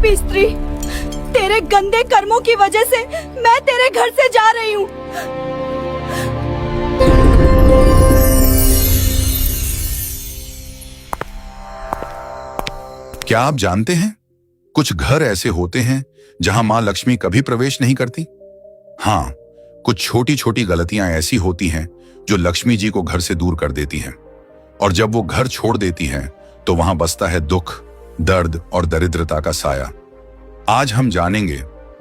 पापी स्त्री, तेरे गंदे कर्मों की वजह से मैं तेरे घर से जा रही हूँ। क्या आप जानते हैं, कुछ घर ऐसे होते हैं जहां मां लक्ष्मी कभी प्रवेश नहीं करती। हाँ, कुछ छोटी छोटी गलतियां ऐसी होती हैं जो लक्ष्मी जी को घर से दूर कर देती हैं, और जब वो घर छोड़ देती हैं तो वहां बसता है दुख, दर्द और दरिद्रता का साया। आज हम जानेंगे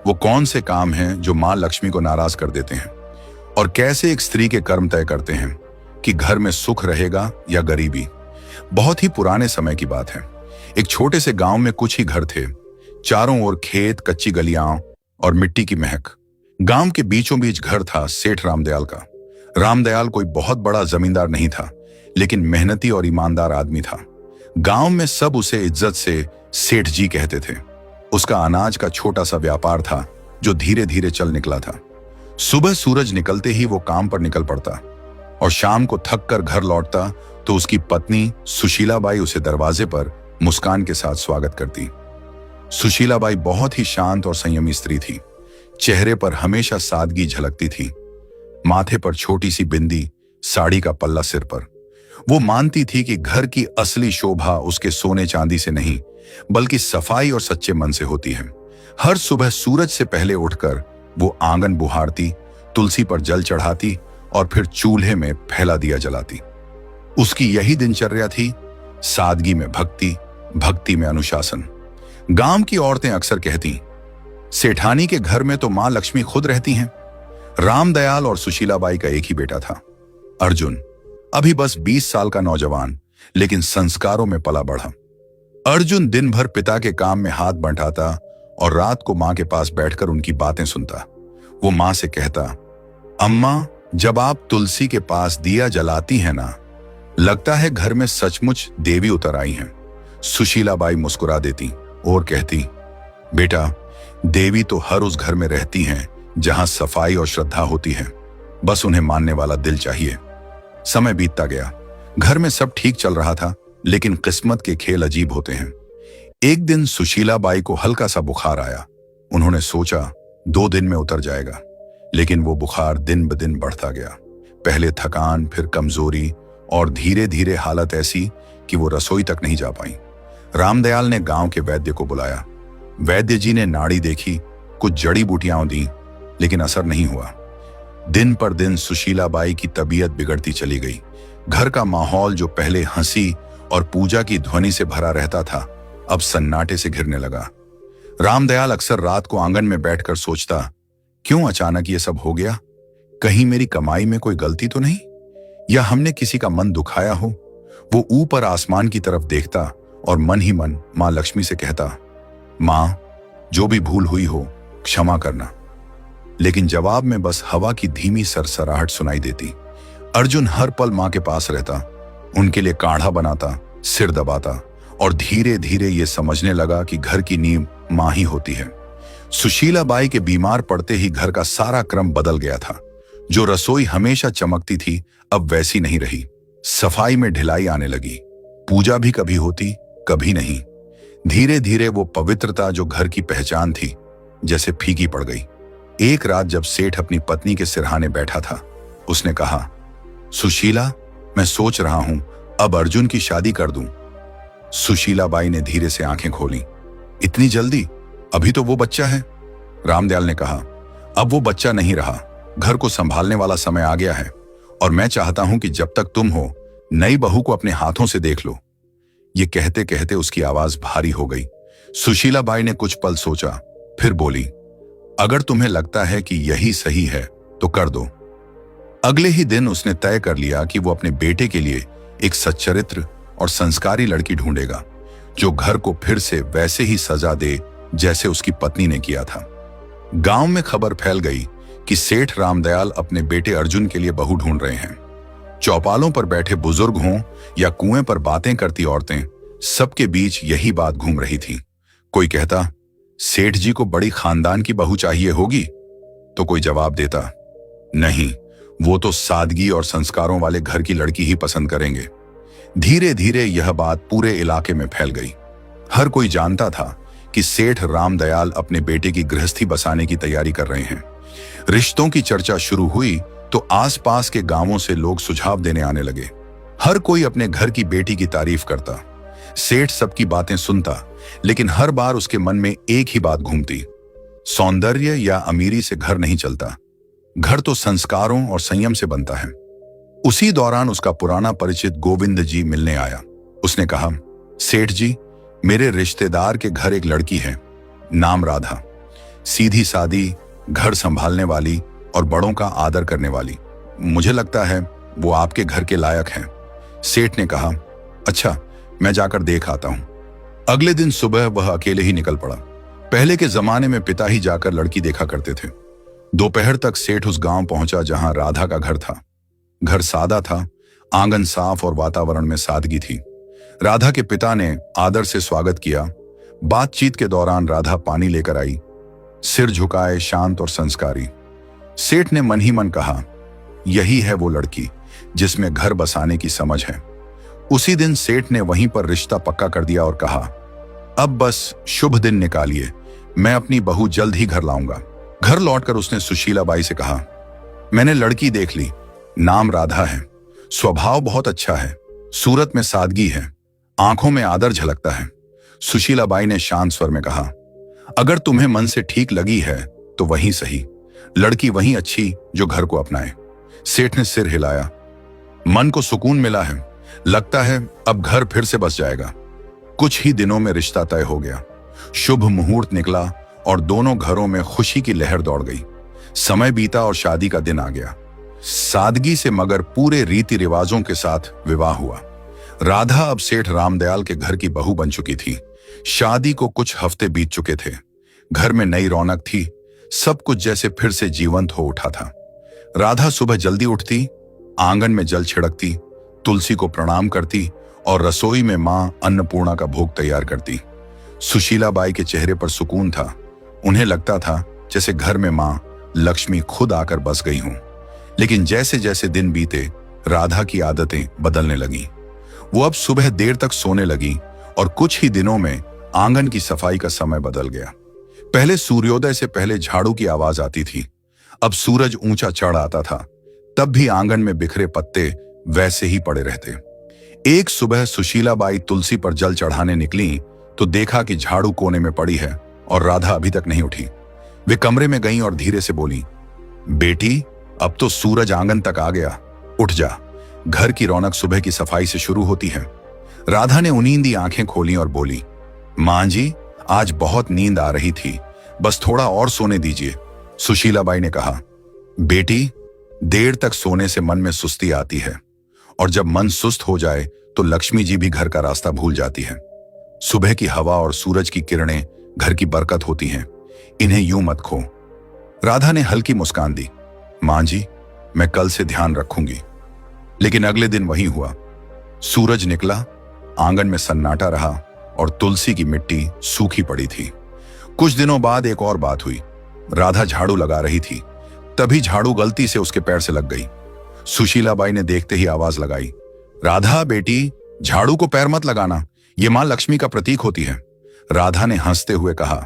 वो कौन से काम हैं जो मां लक्ष्मी को नाराज कर देते हैं, और कैसे एक स्त्री के कर्म तय करते हैं कि घर में सुख रहेगा या गरीबी। बहुत ही पुराने समय की बात है। एक छोटे से गांव में कुछ ही घर थे। चारों ओर खेत, कच्ची गलियां और मिट्टी की महक। गांव के बीचों बीच घर था सेठ रामदयाल का। रामदयाल कोई बहुत बड़ा जमींदार नहीं था, लेकिन मेहनती और ईमानदार आदमी था। गांव में सब उसे इज्जत से सेठ जी कहते थे। उसका अनाज का छोटा सा व्यापार था जो धीरे धीरे चल निकला था। सुबह सूरज निकलते ही वो काम पर निकल पड़ता, और शाम को थक कर घर लौटता तो उसकी पत्नी सुशीलाबाई उसे दरवाजे पर मुस्कान के साथ स्वागत करती। सुशीलाबाई बहुत ही शांत और संयमी स्त्री थी। चेहरे पर हमेशा सादगी झलकती थी। माथे पर छोटी सी बिंदी, साड़ी का पल्ला सिर पर। वो मानती थी कि घर की असली शोभा उसके सोने चांदी से नहीं, बल्कि सफाई और सच्चे मन से होती है। हर सुबह सूरज से पहले उठकर वो आंगन बुहारती, तुलसी पर जल चढ़ाती और फिर चूल्हे में फैला दिया जलाती। उसकी यही दिनचर्या थी, सादगी में भक्ति, भक्ति में अनुशासन। गांव की औरतें अक्सर कहती, सेठानी के घर में तो मां लक्ष्मी खुद रहती हैं। रामदयाल और सुशीलाबाई का एक ही बेटा था, अर्जुन। अभी बस 20 साल का नौजवान, लेकिन संस्कारों में पला बढ़ा। अर्जुन दिन भर पिता के काम में हाथ बंटाता और रात को मां के पास बैठकर उनकी बातें सुनता। वो मां से कहता, अम्मा, जब आप तुलसी के पास दिया जलाती हैं ना, लगता है घर में सचमुच देवी उतर आई हैं। सुशीलाबाई मुस्कुरा देती और कहती, बेटा, देवी तो हर उस घर में रहती हैं जहां सफाई और श्रद्धा होती है। बस उन्हें मानने वाला दिल चाहिए। समय बीतता गया। घर में सब ठीक चल रहा था, लेकिन किस्मत के खेल अजीब होते हैं। एक दिन सुशीलाबाई को हल्का सा बुखार आया। उन्होंने सोचा 2 दिन में उतर जाएगा, लेकिन वो बुखार दिन ब दिन बढ़ता गया। पहले थकान, फिर कमजोरी, और धीरे धीरे हालत ऐसी कि वो रसोई तक नहीं जा पाई। रामदयाल ने गांव के वैद्य को बुलाया। वैद्य जी ने नाड़ी देखी, कुछ जड़ी बूटियां दी, लेकिन असर नहीं हुआ। दिन पर दिन सुशीलाबाई की तबीयत बिगड़ती चली गई। घर का माहौल जो पहले हंसी और पूजा की ध्वनि से भरा रहता था, अब सन्नाटे से घिरने लगा। रामदयाल अक्सर रात को आंगन में बैठकर सोचता, क्यों अचानक ये सब हो गया? कहीं मेरी कमाई में कोई गलती तो नहीं, या हमने किसी का मन दुखाया हो? वो ऊपर आसमान की तरफ देखता और मन ही मन मां लक्ष्मी से कहता, मां, जो भी भूल हुई हो क्षमा करना। लेकिन जवाब में बस हवा की धीमी सरसराहट सुनाई देती। अर्जुन हर पल मां के पास रहता, उनके लिए काढ़ा बनाता, सिर दबाता, और धीरे धीरे ये समझने लगा कि घर की नींव मां ही होती है। सुशीलाबाई के बीमार पड़ते ही घर का सारा क्रम बदल गया था। जो रसोई हमेशा चमकती थी, अब वैसी नहीं रही। सफाई में ढिलाई आने लगी। पूजा भी कभी होती, कभी नहीं। धीरे धीरे वो पवित्रता जो घर की पहचान थी, जैसे फीकी पड़ गई। एक रात जब सेठ अपनी पत्नी के सिरहाने बैठा था, उसने कहा, सुशीला, मैं सोच रहा हूं अब अर्जुन की शादी कर दूं। सुशीलाबाई ने धीरे से आंखें खोली। इतनी जल्दी? अभी तो वो बच्चा है। रामदयाल ने कहा, अब वो बच्चा नहीं रहा, घर को संभालने वाला समय आ गया है, और मैं चाहता हूं कि जब तक तुम हो, नई बहू को अपने हाथों से देख लो। ये कहते कहते उसकी आवाज भारी हो गई। सुशीलाबाई ने कुछ पल सोचा, फिर बोली, अगर तुम्हें लगता है कि यही सही है तो कर दो। अगले ही दिन उसने तय कर लिया कि वो अपने बेटे के लिए एक सच्चरित्र और संस्कारी लड़की ढूंढेगा, जो घर को फिर से वैसे ही सजा दे जैसे उसकी पत्नी ने किया था। गांव में खबर फैल गई कि सेठ रामदयाल अपने बेटे अर्जुन के लिए बहू ढूंढ रहे हैं। चौपालों पर बैठे बुजुर्ग हों या कुएं पर बातें करती औरतें, सबके बीच यही बात घूम रही थी। कोई कहता, सेठ जी को बड़ी खानदान की बहू चाहिए होगी, तो कोई जवाब देता, नहीं, वो तो सादगी और संस्कारों वाले घर की लड़की ही पसंद करेंगे। धीरे धीरे यह बात पूरे इलाके में फैल गई। हर कोई जानता था कि सेठ रामदयाल अपने बेटे की गृहस्थी बसाने की तैयारी कर रहे हैं। रिश्तों की चर्चा शुरू हुई तो आसपास के गांवों से लोग सुझाव देने आने लगे। हर कोई अपने घर की बेटी की तारीफ करता। सेठ सबकी बातें सुनता, लेकिन हर बार उसके मन में एक ही बात घूमती, सौंदर्य या अमीरी से घर नहीं चलता, घर तो संस्कारों और संयम से बनता है। उसी दौरान उसका पुराना परिचित गोविंद जी मिलने आया। उसने कहा, सेठ जी, मेरे रिश्तेदार के घर एक लड़की है, नाम राधा, सीधी सादी, घर संभालने वाली और बड़ों का आदर करने वाली। मुझे लगता है वो आपके घर के लायक है। सेठ ने कहा, अच्छा, मैं जाकर देख आता हूं। अगले दिन सुबह वह अकेले ही निकल पड़ा। पहले के जमाने में पिता ही जाकर लड़की देखा करते थे। दोपहर तक सेठ उस गांव पहुंचा जहां राधा का घर था। घर सादा था, आंगन साफ और वातावरण में सादगी थी। राधा के पिता ने आदर से स्वागत किया। बातचीत के दौरान राधा पानी लेकर आई, सिर झुकाए, शांत और संस्कारी। सेठ ने मन ही मन कहा, यही है वो लड़की जिसमें घर बसाने की समझ है। उसी दिन सेठ ने वहीं पर रिश्ता पक्का कर दिया और कहा, अब बस शुभ दिन निकालिए, मैं अपनी बहू जल्द ही घर लाऊंगा। घर लौटकर उसने सुशीला बाई से कहा, मैंने लड़की देख ली, नाम राधा है, स्वभाव बहुत अच्छा है, सूरत में सादगी है, आंखों में आदर झलकता है। सुशीला बाई ने शांत स्वर में कहा, अगर तुम्हें मन से ठीक लगी है तो वहीं सही, लड़की वहीं अच्छी जो घर को अपनाए। सेठ ने सिर हिलाया। मन को सुकून मिला है, लगता है अब घर फिर से बस जाएगा। कुछ ही दिनों में रिश्ता तय हो गया। शुभ मुहूर्त निकला और दोनों घरों में खुशी की लहर दौड़ गई। समय बीता और शादी का दिन आ गया। सादगी से मगर पूरे रीति रिवाजों के साथ विवाह हुआ। राधा अब सेठ रामदयाल के घर की बहू बन चुकी थी। शादी को कुछ हफ्ते बीत चुके थे। घर में नई रौनक थी, सब कुछ जैसे फिर से जीवंत हो उठा था। राधा सुबह जल्दी उठती, आंगन में जल छिड़कती, तुलसी को प्रणाम करती और रसोई में मां अन्नपूर्णा का भोग तैयार करती। सुशीला बाई के चेहरे पर सुकून था। उन्हें लगता था जैसे घर में मां लक्ष्मी खुद आकर बस गई हूं। लेकिन जैसे जैसे दिन बीते, राधा की आदतें बदलने लगीं। वो अब सुबह देर तक सोने लगी और कुछ ही दिनों में आंगन की सफाई का समय बदल गया। पहले सूर्योदय से पहले झाड़ू की आवाज आती थी, अब सूरज ऊंचा चढ़ आता था, तब भी आंगन में बिखरे पत्ते वैसे ही पड़े रहते। एक सुबह सुशीला बाई तुलसी पर जल चढ़ाने निकली तो देखा कि झाड़ू कोने में पड़ी है और राधा अभी तक नहीं उठी। वे कमरे में गईं और धीरे से बोली, बेटी, अब तो सूरज आंगन तक आ गया, उठ जा, घर की रौनक सुबह की सफाई से शुरू होती है। राधा ने उनींदी आंखें खोली और बोली, मां जी, आज बहुत नींद आ रही थी, बस थोड़ा और सोने दीजिए। सुशीला बाई ने कहा, बेटी, देर तक सोने से मन में सुस्ती आती है और जब मन सुस्त हो जाए तो लक्ष्मी जी भी घर का रास्ता भूल जाती है। सुबह की हवा और सूरज की किरणें घर की बरकत होती हैं, इन्हें यूं मत खो। राधा ने हल्की मुस्कान दी, मां जी, मैं कल से ध्यान रखूंगी। लेकिन अगले दिन वही हुआ। सूरज निकला, आंगन में सन्नाटा रहा और तुलसी की मिट्टी सूखी पड़ी थी। कुछ दिनों बाद एक और बात हुई। राधा झाड़ू लगा रही थी, तभी झाड़ू गलती से उसके पैर से लग गई। सुशीला बाई ने देखते ही आवाज लगाई, राधा बेटी, झाड़ू को पैर मत लगाना, ये मां लक्ष्मी का प्रतीक होती है। राधा ने हंसते हुए कहा,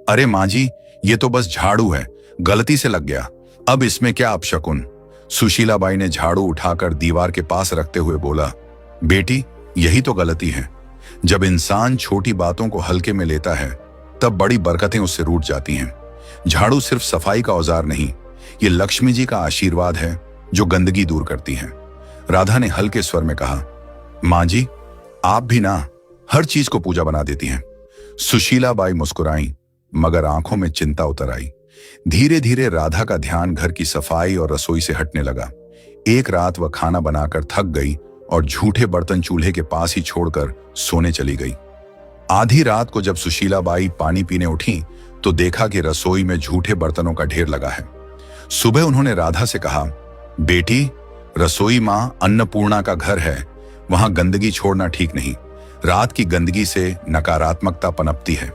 अरे मां जी, ये तो बस झाड़ू है, गलती से लग गया, अब इसमें क्या अपशकुन। सुशीला बाई ने झाड़ू उठाकर दीवार के पास रखते हुए बोला, बेटी, यही तो गलती है। जब इंसान छोटी बातों को हल्के में लेता है तब बड़ी बरकतें उससे रूठ जाती हैं। झाड़ू सिर्फ सफाई का औजार नहीं, ये लक्ष्मी जी का आशीर्वाद है जो गंदगी दूर करती है। राधा ने हल्के स्वर में कहा, मां जी, आप भी ना हर चीज को पूजा बना देती हैं। सुशीला बाई मुस्कुराई, मगर आंखों में चिंता उतर आई। धीरे धीरे राधा का ध्यान घर की सफाई और रसोई से हटने लगा। एक रात वह खाना बनाकर थक गई और झूठे बर्तन चूल्हे के पास ही छोड़कर सोने चली गई। आधी रात को जब सुशीला बाई पानी पीने उठी तो देखा कि रसोई में झूठे बर्तनों का ढेर लगा है। सुबह उन्होंने राधा से कहा, बेटी, रसोई मां अन्नपूर्णा का घर है, वहां गंदगी छोड़ना ठीक नहीं, रात की गंदगी से नकारात्मकता पनपती है।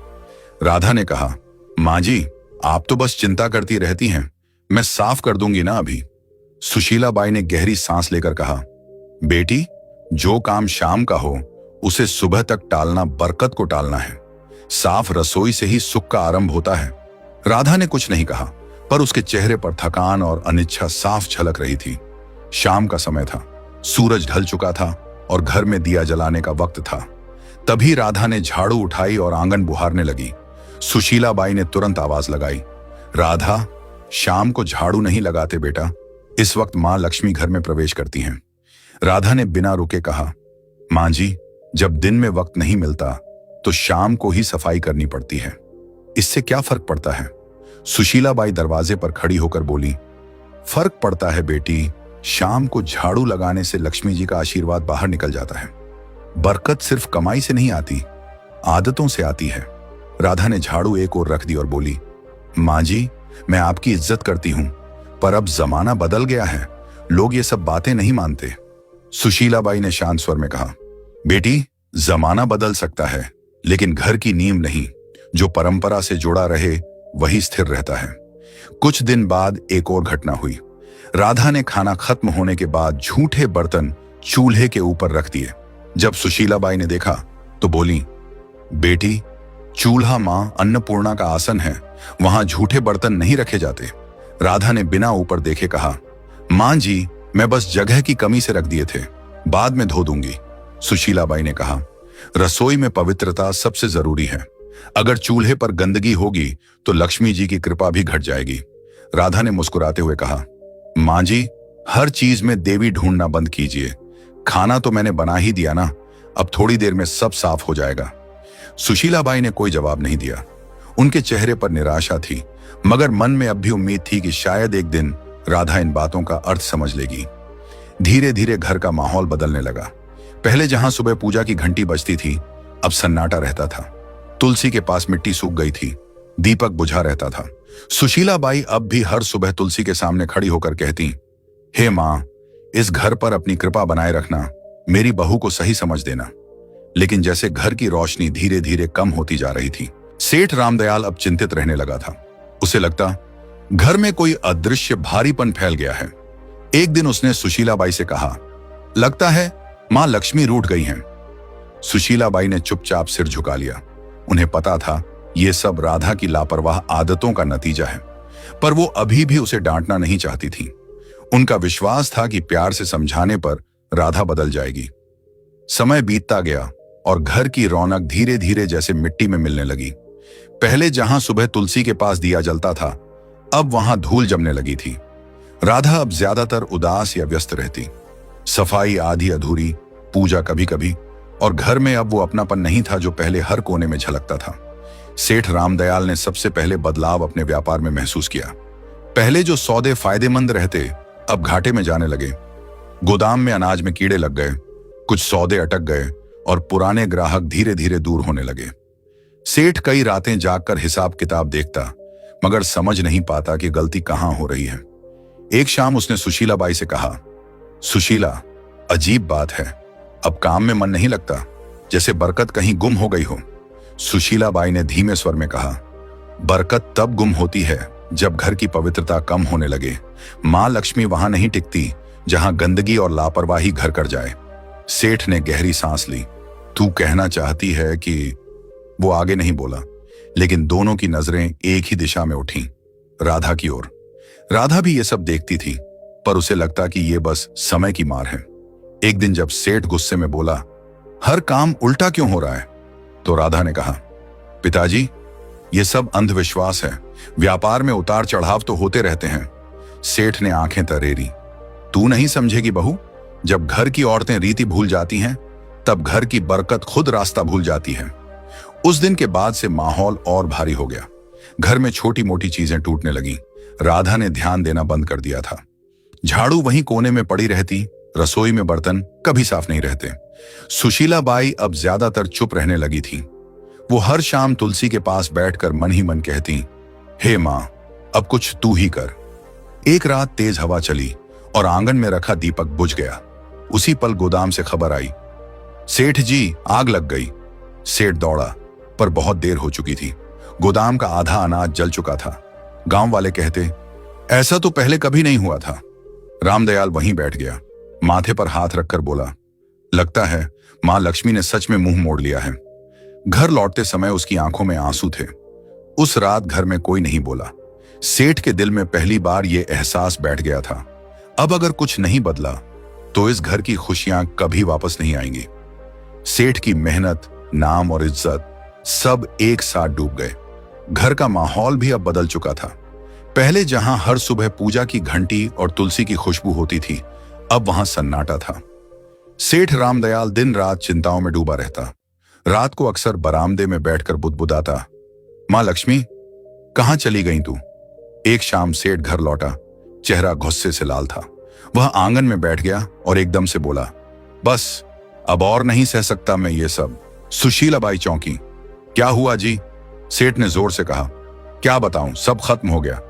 राधा ने कहा, मां जी, आप तो बस चिंता करती रहती हैं, मैं साफ कर दूंगी ना अभी। सुशीला बाई ने गहरी सांस लेकर कहा, बेटी, जो काम शाम का हो उसे सुबह तक टालना बरकत को टालना है। साफ रसोई से ही सुख का आरंभ होता है। राधा ने कुछ नहीं कहा, पर उसके चेहरे पर थकान और अनिच्छा साफ झलक रही थी। शाम का समय था, सूरज ढल चुका था और घर में दिया जलाने का वक्त था। तभी राधा ने झाड़ू उठाई और आंगन बुहारने लगी। सुशीला बाई ने तुरंत आवाज लगाई, राधा, शाम को झाड़ू नहीं लगाते बेटा, इस वक्त मां लक्ष्मी घर में प्रवेश करती हैं। राधा ने बिना रुके कहा, मां जी, जब दिन में वक्त नहीं मिलता तो शाम को ही सफाई करनी पड़ती है, इससे क्या फर्क पड़ता है? सुशीला बाई दरवाजे पर खड़ी होकर बोली, फर्क पड़ता है बेटी, शाम को झाड़ू लगाने से लक्ष्मी जी का आशीर्वाद बाहर निकल जाता है। बरकत सिर्फ कमाई से नहीं आती, आदतों से आती है। राधा ने झाड़ू एक ओर रख दी और बोली, मां जी, मैं आपकी इज्जत करती हूं, पर अब जमाना बदल गया है, लोग ये सब बातें नहीं मानते। सुशीला बाई ने शांत स्वर में कहा, बेटी, जमाना बदल सकता है, लेकिन घर की नींव नहीं। जो परंपरा से जुड़ा रहे वही स्थिर रहता है। कुछ दिन बाद एक और घटना हुई। राधा ने खाना खत्म होने के बाद झूठे बर्तन चूल्हे के ऊपर रख दिए। जब सुशीला बाई ने देखा तो बोली, बेटी, चूल्हा मां अन्नपूर्णा का आसन है, वहां झूठे बर्तन नहीं रखे जाते। राधा ने बिना ऊपर देखे कहा, मां जी, मैं बस जगह की कमी से रख दिए थे, बाद में धो दूंगी। सुशीला बाई ने कहा, रसोई में पवित्रता सबसे जरूरी है। अगर चूल्हे पर गंदगी होगी तो लक्ष्मी जी की कृपा भी घट जाएगी। राधा ने मुस्कुराते हुए कहा, मां जी, हर चीज में देवी ढूंढना बंद कीजिए। खाना तो मैंने बना ही दिया ना, अब थोड़ी देर में सब साफ हो जाएगा। सुशीला बाई ने कोई जवाब नहीं दिया। उनके चेहरे पर निराशा थी, मगर मन में अब भी उम्मीद थी कि शायद एक दिन राधा इन बातों का अर्थ समझ लेगी। धीरे धीरे घर का माहौल बदलने लगा। पहले जहां सुबह पूजा की घंटी बजती थी, अब सन्नाटा रहता था। तुलसी के पास मिट्टी सूख गई थी, दीपक बुझा रहता था। सुशीला बाई अब भी हर सुबह तुलसी के सामने खड़ी होकर कहती, हे मां, इस घर पर अपनी कृपा बनाए रखना, मेरी बहू को सही समझ देना। लेकिन जैसे घर की रोशनी धीरे धीरे कम होती जा रही थी, सेठ रामदयाल अब चिंतित रहने लगा था। उसे लगता घर में कोई अदृश्य भारीपन फैल गया है। एक दिन उसने सुशीला बाई से कहा, लगता है मां लक्ष्मी रूठ गई हैं। सुशीला बाई ने चुपचाप सिर झुका लिया। उन्हें पता था यह सब राधा की लापरवाह आदतों का नतीजा है, पर वो अभी भी उसे डांटना नहीं चाहती थी। उनका विश्वास था कि प्यार से समझाने पर राधा बदल जाएगी। समय बीतता गया और घर की रौनक धीरे धीरे जैसे मिट्टी में मिलने लगी। पहले जहां सुबह तुलसी के पास दिया जलता था, अब वहां धूल जमने लगी थी। राधा अब ज्यादातर उदास या व्यस्त रहती। सफाई आधी अधूरी, पूजा कभी कभी, और घर में अब वो अपनापन नहीं था जो पहले हर कोने में झलकता था। सेठ रामदयाल ने सबसे पहले बदलाव अपने व्यापार में महसूस किया। पहले जो सौदे फायदेमंद रहते, अब घाटे में जाने लगे। गोदाम में अनाज में कीड़े लग गए, कुछ सौदे अटक गए और पुराने ग्राहक धीरे धीरे दूर होने लगे। सेठ कई रातें जागकर हिसाब किताब देखता, मगर समझ नहीं पाता कि गलती कहां हो रही है। एक शाम उसने सुशीला बाई से कहा, सुशीला, अजीब बात है, अब काम में मन नहीं लगता, जैसे बरकत कहीं गुम हो गई हो। सुशीला बाई ने धीमे स्वर में कहा, बरकत तब गुम होती है जब घर की पवित्रता कम होने लगे। मां लक्ष्मी वहां नहीं टिकती जहां गंदगी और लापरवाही घर कर जाए। सेठ ने गहरी सांस ली। तू कहना चाहती है कि... वो आगे नहीं बोला, लेकिन दोनों की नजरें एक ही दिशा में उठी, राधा की ओर। राधा भी ये सब देखती थी, पर उसे लगता कि ये बस समय की मार है। एक दिन जब सेठ गुस्से में बोला, हर काम उल्टा क्यों हो रहा है, तो राधा ने कहा, पिताजी, ये सब अंधविश्वास है, व्यापार में उतार चढ़ाव तो होते रहते हैं। सेठ ने आंखें तरेरी। तू नहीं समझेगी बहू, जब घर की औरतें रीति भूल जाती हैं, तब घर की बरकत खुद रास्ता भूल जाती है। उस दिन के बाद से माहौल और भारी हो गया। घर में छोटी मोटी चीजें टूटने लगीं। राधा ने ध्यान देना बंद कर दिया था। झाड़ू वहीं कोने में पड़ी रहती, रसोई में बर्तन कभी साफ नहीं रहते। सुशीला बाई अब ज्यादातर चुप रहने लगी थी। वो हर शाम तुलसी के पास बैठकर मन ही मन कहती, हे मां, अब कुछ तू ही कर। एक रात तेज हवा चली और आंगन में रखा दीपक बुझ गया। उसी पल गोदाम से खबर आई, सेठ जी, आग लग गई। सेठ दौड़ा, पर बहुत देर हो चुकी थी। गोदाम का आधा अनाज जल चुका था। गांव वाले कहते, ऐसा तो पहले कभी नहीं हुआ था। रामदयाल वहीं बैठ गया, माथे पर हाथ रखकर बोला, लगता है मां लक्ष्मी ने सच में मुंह मोड़ लिया है। घर लौटते समय उसकी आंखों में आंसू थे। उस रात घर में कोई नहीं बोला। सेठ के दिल में पहली बार यह एहसास बैठ गया था, अब अगर कुछ नहीं बदला तो इस घर की खुशियां कभी वापस नहीं आएंगी। सेठ की मेहनत, नाम और इज्जत सब एक साथ डूब गए। घर का माहौल भी अब बदल चुका था। पहले जहां हर सुबह पूजा की घंटी और तुलसी की खुशबू होती थी, अब वहां सन्नाटा था। सेठ रामदयाल दिन रात चिंताओं में डूबा रहता। रात को अक्सर बरामदे में बैठकर बुदबुदाता, मां लक्ष्मी, कहां चली गई तू? एक शाम सेठ घर लौटा, चेहरा गुस्से से लाल था। वह आंगन में बैठ गया और एकदम से बोला, बस अब और नहीं सह सकता मैं ये सब। सुशीलाबाई चौंकी। क्या हुआ जी? सेठ ने जोर से कहा। क्या बताऊं, सब खत्म हो गया।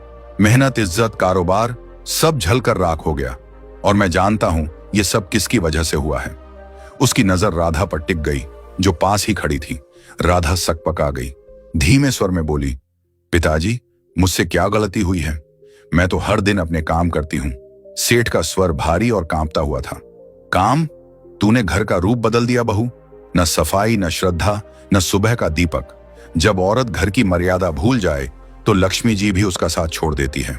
मेहनत, इज्जत, कारोबार सब झलकर राख हो गया। और मैं जानता हूं ये सब किसकी वजह से हुआ है। उसकी नजर राधा पर टिक गई, जो पास ही खड़ी थी। राधा सकपका गई, धीमे स्वर में बोली, पिताजी, मुझसे क्या गलती हुई है? मैं तो हर दिन अपने काम करती हूं। सेठ का स्वर भारी और कांपता हुआ था। काम? तूने घर का रूप बदल दिया बहू। न सफाई, न श्रद्धा, न सुबह का दीपक। जब औरत घर की मर्यादा भूल जाए तो लक्ष्मी जी भी उसका साथ छोड़ देती है।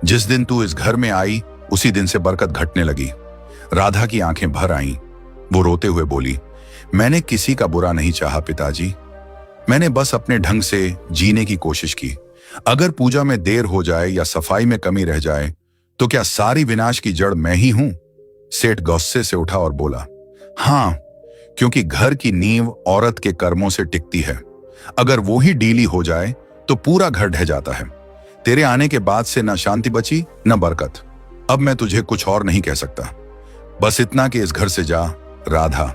जिस दिन तू इस घर में आई उसी दिन से बरकत घटने लगी। राधा की आंखें भर आईं। वो रोते हुए बोली, मैंने किसी का बुरा नहीं चाहा पिताजी। मैंने बस अपने ढंग से जीने की कोशिश की। अगर पूजा में देर हो जाए या सफाई में कमी रह जाए तो क्या सारी विनाश की जड़ मैं ही हूं? सेठ गुस्से से उठा और बोला, हां, क्योंकि घर की नींव औरत के कर्मों से टिकती है। अगर वो ही ढीली हो जाए तो पूरा घर ढह जाता है। तेरे आने के बाद से न शांति बची न बरकत। अब मैं तुझे कुछ और नहीं कह सकता, बस इतना कि इस घर से जा। राधा,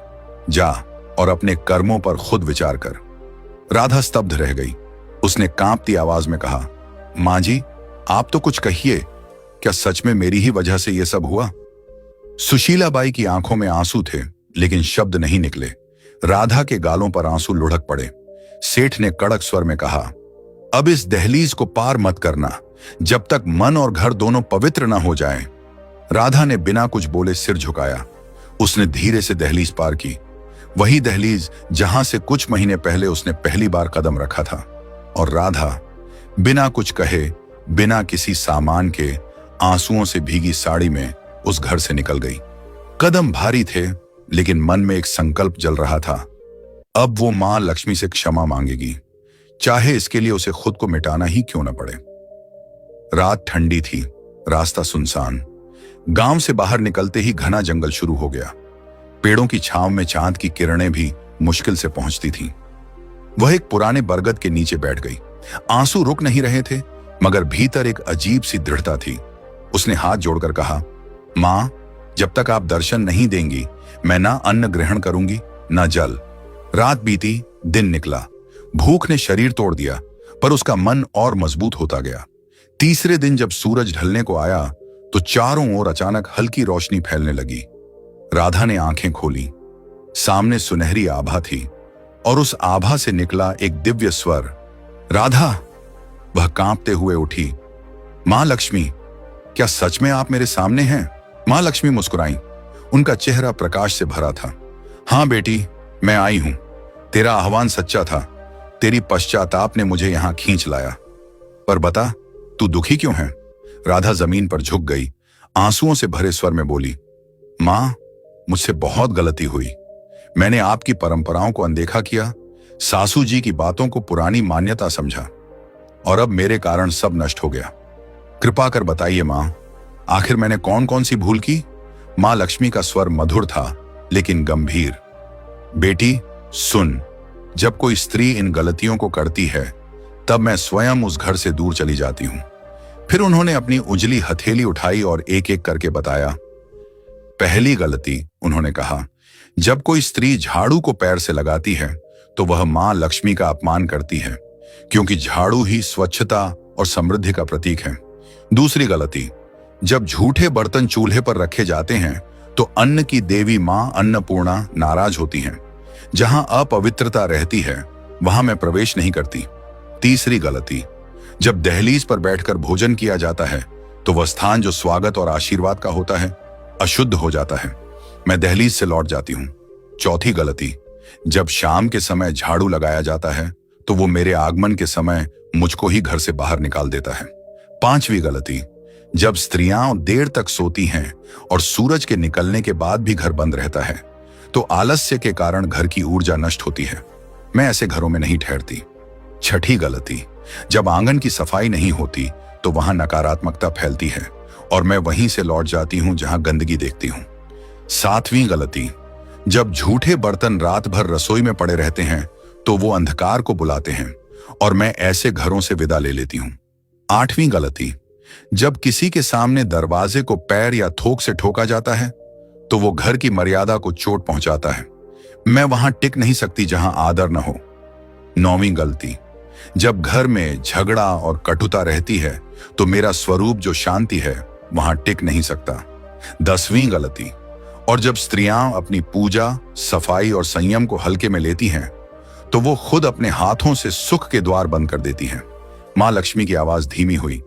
जा और अपने कर्मों पर खुद विचार कर। राधा स्तब्ध रह गई। उसने कांपती आवाज में कहा, मां जी, आप तो कुछ कहिए। क्या सच में मेरी ही वजह से यह सब हुआ? सुशीलाबाई की आंखों में आंसू थे, लेकिन शब्द नहीं निकले। राधा के गालों पर आंसू लुढ़क पड़े। सेठ ने कड़क स्वर में कहा, अब इस दहलीज को पार मत करना जब तक मन और घर दोनों पवित्र न हो जाएं। राधा ने बिना कुछ बोले सिर झुकाया। उसने धीरे से दहलीज पार की, वही दहलीज जहां से कुछ महीने पहले उसने पहली बार कदम रखा था। और राधा बिना कुछ कहे, बिना किसी सामान के, आंसुओं से भीगी साड़ी में उस घर से निकल गई। कदम भारी थे, लेकिन मन में एक संकल्प जल रहा था। अब वो मां लक्ष्मी से क्षमा मांगेगी, चाहे इसके लिए उसे खुद को मिटाना ही क्यों न पड़े। रात ठंडी थी, रास्ता सुनसान। गांव से बाहर निकलते ही घना जंगल शुरू हो गया। पेड़ों की छांव में चांद की किरणें भी मुश्किल से पहुंचती थीं। वह एक पुराने बरगद के नीचे बैठ गई। आंसू रुक नहीं रहे थे, मगर भीतर एक अजीब सी दृढ़ता थी। उसने हाथ जोड़कर कहा, मां, जब तक आप दर्शन नहीं देंगी मैं ना अन्न ग्रहण करूंगी ना जल। रात बीती, दिन निकला। भूख ने शरीर तोड़ दिया, पर उसका मन और मजबूत होता गया। तीसरे दिन जब सूरज ढलने को आया तो चारों ओर अचानक हल्की रोशनी फैलने लगी। राधा ने आंखें खोली। सामने सुनहरी आभा थी और उस आभा से निकला एक दिव्य स्वर, राधा। वह कांपते हुए उठी। मां लक्ष्मी, क्या सच में आप मेरे सामने हैं? मां लक्ष्मी मुस्कुराई। उनका चेहरा प्रकाश से भरा था। हां बेटी, मैं आई हूं। तेरा आह्वान सच्चा था। तेरी पश्चाताप ने मुझे यहां खींच लाया। पर बता, तू दुखी क्यों है? राधा जमीन पर झुक गई, आंसुओं से भरे स्वर में बोली, मां, मुझसे बहुत गलती हुई। मैंने आपकी परंपराओं को अनदेखा किया, सासू जी की बातों को पुरानी मान्यता समझा, और अब मेरे कारण सब नष्ट हो गया। कृपा कर बताइए मां, आखिर मैंने कौन कौन सी भूल की? मां लक्ष्मी का स्वर मधुर था लेकिन गंभीर। बेटी सुन, जब कोई स्त्री इन गलतियों को करती है तब मैं स्वयं उस घर से दूर चली जाती हूं। फिर उन्होंने अपनी उजली हथेली उठाई और एक एक करके बताया। पहली गलती, उन्होंने कहा, जब कोई स्त्री झाड़ू को पैर से लगाती है तो वह मां लक्ष्मी का अपमान करती है, क्योंकि झाड़ू ही स्वच्छता और समृद्धि का प्रतीक है। दूसरी गलती, जब झूठे बर्तन चूल्हे पर रखे जाते हैं तो अन्न की देवी मां अन्नपूर्णा नाराज होती हैं। जहां अपवित्रता रहती है वहां मैं प्रवेश नहीं करती। तीसरी गलती, जब दहलीज पर बैठकर भोजन किया जाता है तो वह स्थान जो स्वागत और आशीर्वाद का होता है अशुद्ध हो जाता है। मैं दहलीज से लौट जाती हूं। चौथी गलती, जब शाम के समय झाड़ू लगाया जाता है तो वो मेरे आगमन के समय मुझको ही घर से बाहर निकाल देता है। 5वीं गलती, जब स्त्रियां देर तक सोती हैं और सूरज के निकलने के बाद भी घर बंद रहता है तो आलस्य के कारण घर की ऊर्जा नष्ट होती है। मैं ऐसे घरों में नहीं ठहरती। 6ठी गलती, जब आंगन की सफाई नहीं होती तो वहां नकारात्मकता फैलती है और मैं वहीं से लौट जाती हूं जहां गंदगी देखती हूं। 7वीं गलती, जब झूठे बर्तन रात भर रसोई में पड़े रहते हैं तो वो अंधकार को बुलाते हैं और मैं ऐसे घरों से विदा ले लेती हूं। 8वीं गलती, जब किसी के सामने दरवाजे को पैर या थोक से ठोका जाता है तो वो घर की मर्यादा को चोट पहुंचाता है। मैं वहां टिक नहीं सकती जहां आदर न हो। 9वीं गलती, जब घर में झगड़ा और कटुता रहती है तो मेरा स्वरूप जो शांति है वहां टिक नहीं सकता। 10वीं गलती, और जब स्त्रियां अपनी पूजा, सफाई और संयम को हल्के में लेती हैं तो वो खुद अपने हाथों से सुख के द्वार बंद कर देती हैं। मां लक्ष्मी की आवाज धीमी हुई,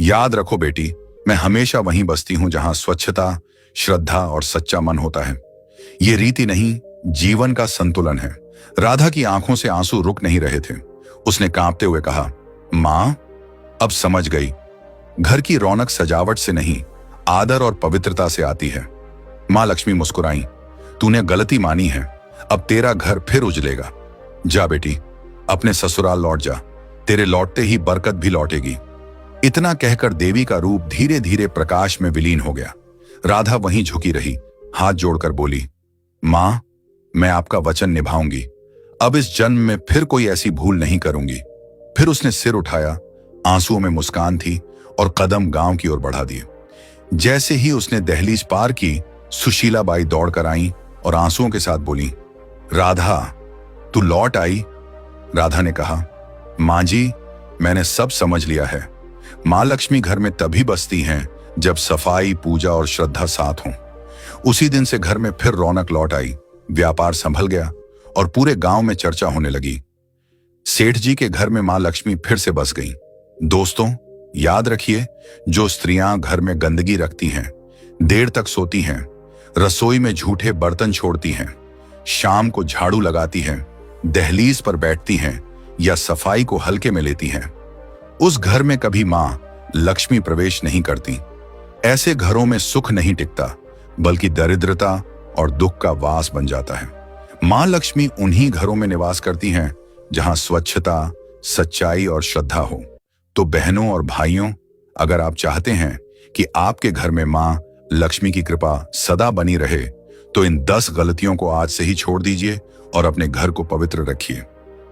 याद रखो बेटी, मैं हमेशा वहीं बसती हूं जहां स्वच्छता, श्रद्धा और सच्चा मन होता है। ये रीति नहीं, जीवन का संतुलन है। राधा की आंखों से आंसू रुक नहीं रहे थे। उसने कांपते हुए कहा, मां, अब समझ गई, घर की रौनक सजावट से नहीं, आदर और पवित्रता से आती है। मां लक्ष्मी मुस्कुराई, तूने गलती मानी है, अब तेरा घर फिर उजलेगा। जा बेटी, अपने ससुराल लौट जा, तेरे लौटते ही बरकत भी लौटेगी। इतना कहकर देवी का रूप धीरे धीरे प्रकाश में विलीन हो गया। राधा वहीं झुकी रही, हाथ जोड़कर बोली, मां, मैं आपका वचन निभाऊंगी। अब इस जन्म में फिर कोई ऐसी भूल नहीं करूंगी। फिर उसने सिर उठाया, आंसुओं में मुस्कान थी और कदम गांव की ओर बढ़ा दिए। जैसे ही उसने दहलीज पार की, सुशीला बाई दौड़कर आई और आंसुओं के साथ बोली, राधा, तू लौट आई। राधा ने कहा, मां जी, मैंने सब समझ लिया है। मां लक्ष्मी घर में तभी बसती हैं जब सफाई, पूजा और श्रद्धा साथ हों। उसी दिन से घर में फिर रौनक लौट आई, व्यापार संभल गया और पूरे गांव में चर्चा होने लगी। सेठ जी के घर में मां लक्ष्मी फिर से बस गई। दोस्तों, याद रखिए, जो स्त्रियां घर में गंदगी रखती हैं, देर तक सोती हैं, रसोई में झूठे बर्तन छोड़ती हैं, शाम को झाड़ू लगाती हैं, दहलीज पर बैठती हैं या सफाई को हल्के में लेती हैं, उस घर में कभी मां लक्ष्मी प्रवेश नहीं करती। ऐसे घरों में सुख नहीं टिकता, बल्कि दरिद्रता और दुख का वास बन जाता है। मां लक्ष्मी उन्हीं घरों में निवास करती हैं जहां स्वच्छता, सच्चाई और श्रद्धा हो। तो बहनों और भाइयों, अगर आप चाहते हैं कि आपके घर में मां लक्ष्मी की कृपा सदा बनी रहे तो इन 10 गलतियों को आज से ही छोड़ दीजिए और अपने घर को पवित्र रखिए।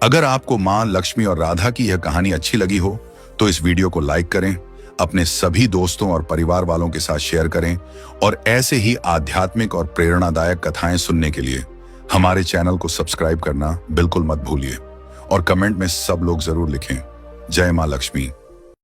अगर आपको मां लक्ष्मी और राधा की यह कहानी अच्छी लगी हो तो इस वीडियो को लाइक करें, अपने सभी दोस्तों और परिवार वालों के साथ शेयर करें और ऐसे ही आध्यात्मिक और प्रेरणादायक कथाएं सुनने के लिए हमारे चैनल को सब्सक्राइब करना बिल्कुल मत भूलिए और कमेंट में सब लोग जरूर लिखें, जय मां लक्ष्मी।